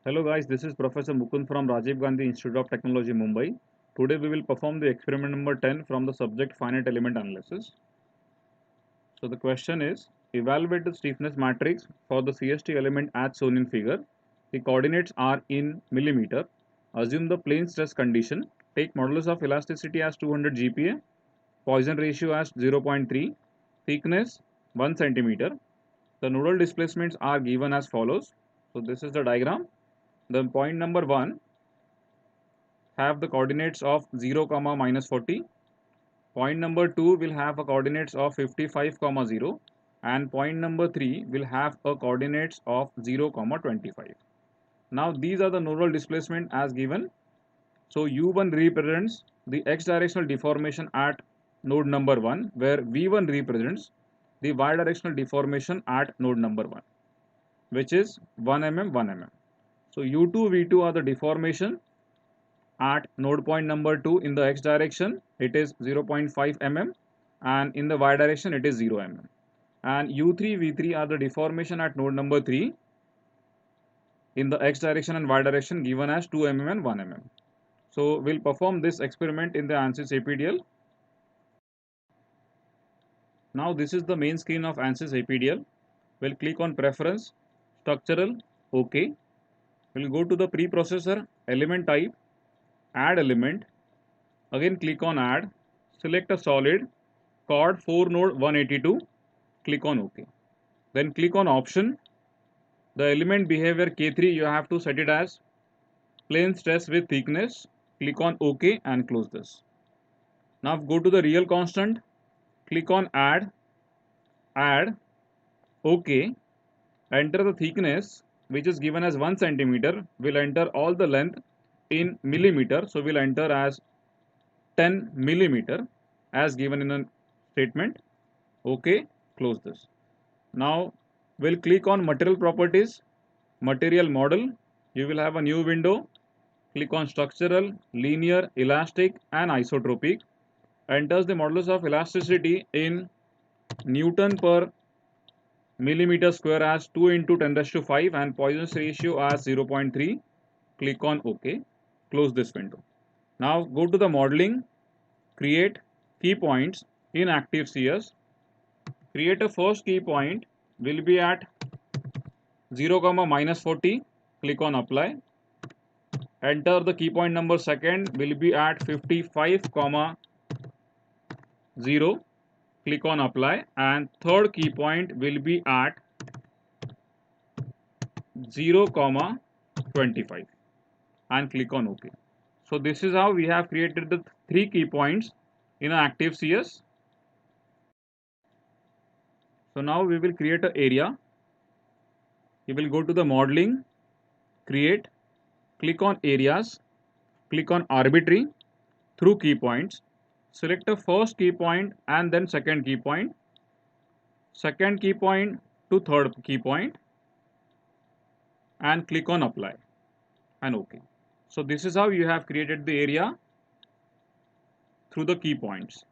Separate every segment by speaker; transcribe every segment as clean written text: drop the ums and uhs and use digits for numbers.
Speaker 1: Hello guys, this is Professor Mukund from Rajiv Gandhi Institute of Technology, Mumbai. Today we will perform the experiment number 10 from the subject finite element analysis. So the question is, evaluate the stiffness matrix for the CST element as shown in figure. The coordinates are in millimeter. Assume the plane stress condition. Take modulus of elasticity as 200 GPa, Poisson ratio as 0.3, thickness 1 centimeter. The nodal displacements are given as follows. So this is the diagram. The point number 1 have the coordinates of 0 comma minus 40. Point number 2 will have a coordinates of 55 comma 0, and point number 3 will have a coordinates of 0 comma 25. Now these are the nodal displacement as given. So u1 represents the x directional deformation at node number 1, where v1 represents the y directional deformation at node number 1, which is 1 mm 1 mm. So u2 v2 are the deformation at node point number 2 in the x direction it is 0.5 mm, and in the y direction it is 0 mm, and u3 v3 are the deformation at node number 3 in the x direction and y direction given as 2 mm and 1 mm. So we'll perform this experiment in the ANSYS APDL. Now this is the main screen of ANSYS APDL. We'll click on preference, structural, OK. We'll go to the preprocessor, element type, add element. Again click on add, select a solid, chord 4 node 182, click on OK. Then click on option. The element behavior K3 you have to set it as plane stress with thickness, click on OK and close this. Now go to the real constant, click on add, OK, enter the thickness which is given as 1 centimeter, will enter all the length in millimeter, so we'll enter as 10 millimeter as given in a statement. OK, close this. Now we'll click on material properties, material model. You will have a new window. Click on structural, linear, elastic and isotropic. Enters the modulus of elasticity in Newton per millimeter square as 2 into 10 raised to 5 and Poisson's ratio as 0.3. Click on OK. Close this window. Now go to the modeling, create key points in active CS. Create a first key point will be at 0 comma minus 40. Click on apply. Enter the key point number second will be at 55 comma 0. Click on apply, and third key point will be at 0 comma 25 and click on OK. So this is how we have created the 3 key points in an active CS. So now we will create an area. You will go to the modeling, create, click on areas, click on arbitrary through key points, select a first key point and then second key point to third key point, and click on apply and OK. So this is how you have created the area through the key points.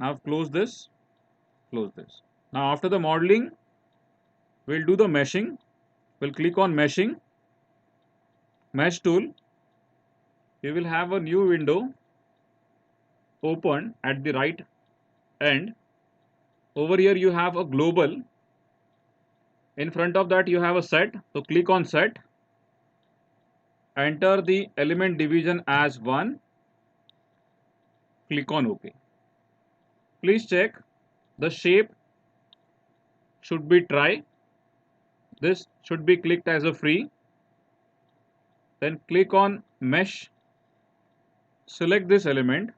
Speaker 1: Now close this, close this. Now after the modeling, we'll do the meshing. We'll click on meshing, mesh tool. You will have a new window open at the right end. Over here you have a global. In front of that you have a set. So click on set. Enter the element division as 1. Click on OK. Please check the shape should be try. This should be clicked as a free. Then click on mesh. Select this element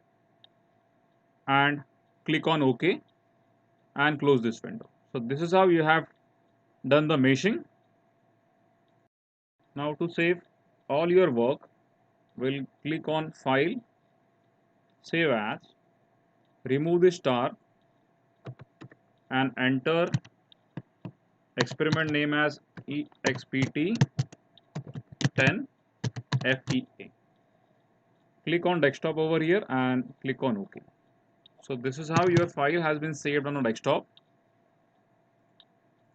Speaker 1: and click on OK and close this window. So this is how you have done the meshing. Now to save all your work, we'll click on File, Save As, remove the star and enter experiment name as EXPT 10 FEA. Click on desktop over here and click on OK. So this is how your file has been saved on a desktop.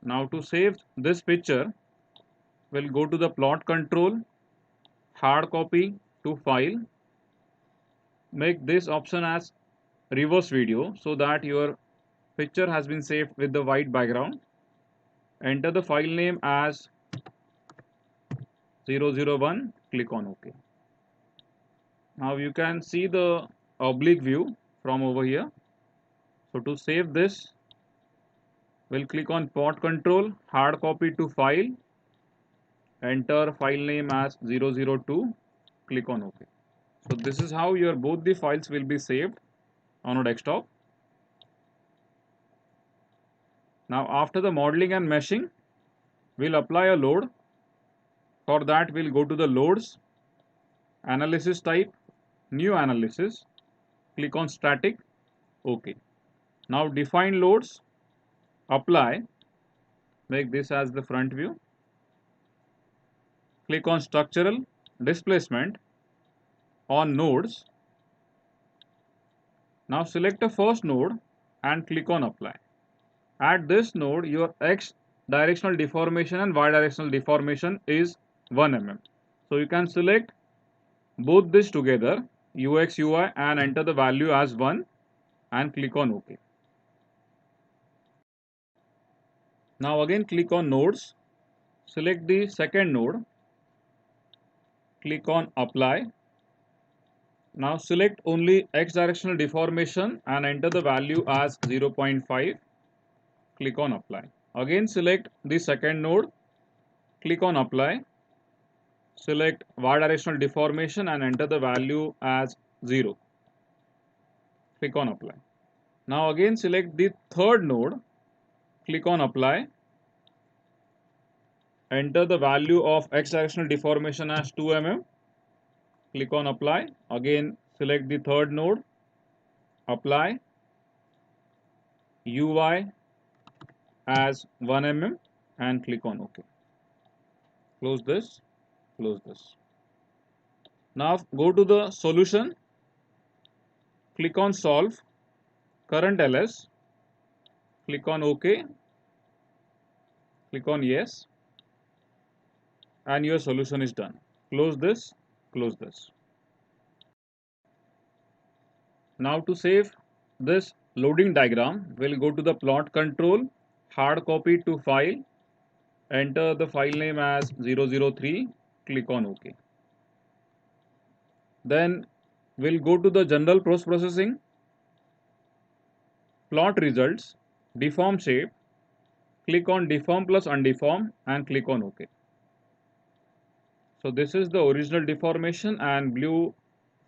Speaker 1: Now to save this picture, we'll go to the plot control, hard copy to file, make this option as reverse video so that your picture has been saved with the white background. Enter the file name as 001, click on OK. Now you can see the oblique view from over here. So to save this, we'll click on plot control, hard copy to file, enter file name as 002, click on OK. So this is how your both the files will be saved on a desktop. Now after the modeling and meshing, we'll apply a load. For that, we'll go to the loads, analysis type, new analysis, click on static, OK. Now define loads, apply, make this as the front view, click on structural displacement on nodes. Now select the first node and click on apply. At this node, your X directional deformation and Y directional deformation is 1 mm. So you can select both this together, UX, UI, and enter the value as 1 and click on OK. Now again click on nodes, select the second node, click on apply. Now select only X directional deformation and enter the value as 0.5, click on apply. Again select the second node, click on apply, select Y directional deformation and enter the value as 0, click on apply. Now again select the third node, click on apply, enter the value of X directional deformation as 2 mm, click on apply. Again select the third node, apply, UI as 1 mm and click on OK. Close this, close this. Now go to the solution, click on solve, current LS, click on OK, click on yes, and your solution is done. Close this, close this. Now to save this loading diagram, we'll go to the plot control, hard copy to file, enter the file name as 003, click on OK. Then we'll go to the general post processing, plot results, deform shape, click on deform plus undeform and click on OK. So this is the original deformation and blue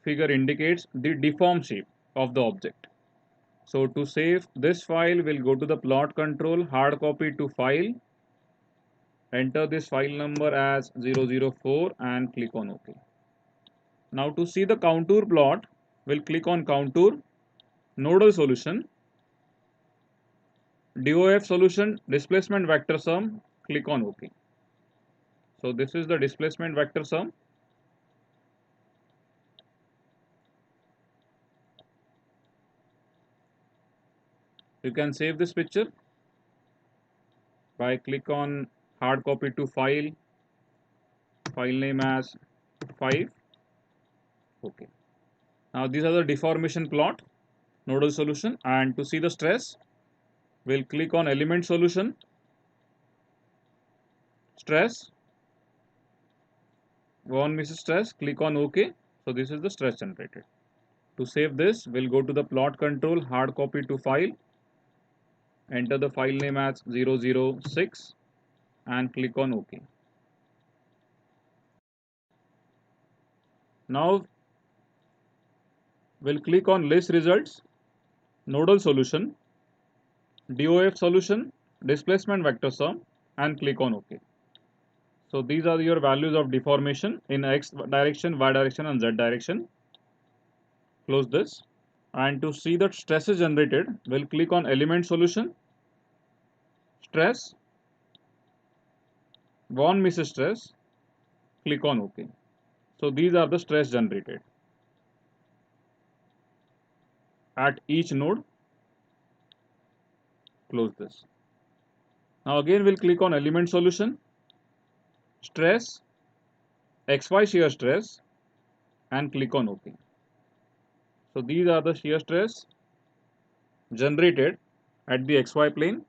Speaker 1: figure indicates the deform shape of the object. So to save this file, we'll go to the plot control, hard copy to file, enter this file number as 004 and click on OK. Now to see the contour plot, we'll click on contour, nodal solution, DOF solution, displacement vector sum, click on OK. So this is the displacement vector sum. You can save this picture by click on hard copy to file, file name as 5. Okay. Now these are the deformation plot, nodal solution, and to see the stress, we'll click on element solution, stress, von Mises stress, click on OK. So this is the stress generated. To save this, we'll go to the plot control, hard copy to file, enter the file name as 006 and click on OK. Now we'll click on list results, nodal solution, DOF solution, displacement vector sum and click on OK. So these are your values of deformation in X direction, Y direction and Z direction. Close this. And to see that stress is generated, we'll click on element solution, stress, von Mises stress, click on OK. So these are the stress generated at each node. Close this. Now again we'll click on element solution, stress, XY shear stress, and click on OK. So these are the shear stress generated at the XY plane.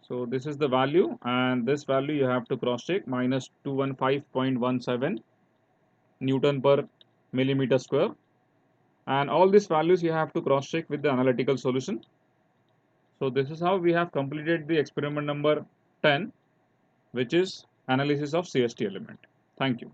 Speaker 1: So this is the value, and this value you have to cross check, minus 215.17 Newton per millimeter square. And all these values you have to cross check with the analytical solution. So this is how we have completed the experiment number 10, which is analysis of CST element. Thank you.